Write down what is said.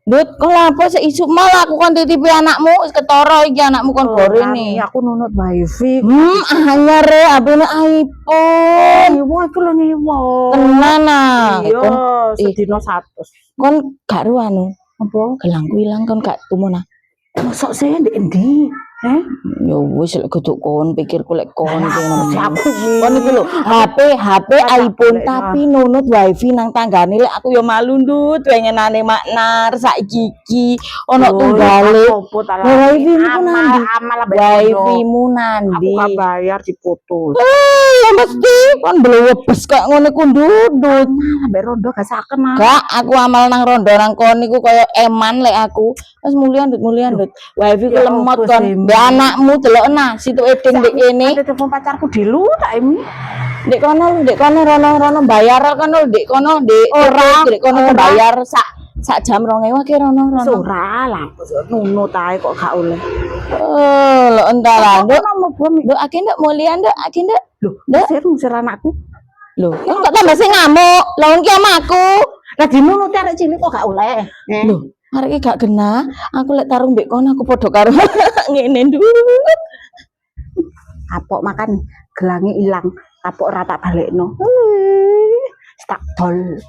Dut, kok lapo sik isuk malah aku kon titipi anakmu wis ketara iki anakmu kon gorene. Aku nunut wifi. Anyar e HP-ne iPhone. Nyewa iku lho nyewa. Tenan ah. Iya, sedina 100. Kon gak ru anu. Apa? Gelangku ilang kon gak tumun ah. Mosok sih ndek endi? Ya wis lek kudu kon pikirku lek kon Aku kon iki lho HP iPhone tapi nunut wifi nang tanggane lek aku ya malu ndut pengenane maknar saiki iki ono tunggale wifi mu nandi wifi mu nandi aku bayar diputus ya mesti kon blewebes kok ngene ku ndut ambek rondo gak saken gak aku amal nang rondo nang kon niku kaya eman lek aku wis mulian ndut wifi ku lemot kon mbek anakmu delok nah situ edeng ndek kene telepon pacarku dilu tak ini ndek kono rono bayar kono ndek kono ndek ora ndek kono bayar sak jam 2.000 ki rono ora lah nunut ae kok gak oleh lho entar lah nduk akeh ndak mulian nduk akeh ndak lho ngusir anakku lho kok tambah sing ngamuk lha ki omahku lah dinunut arek cilik kok gak oleh lho arek gak kena aku lek tarung mbek kono aku padha karo ngene nduk kapok makan gelange ilang kapok ora tak balekno tak dol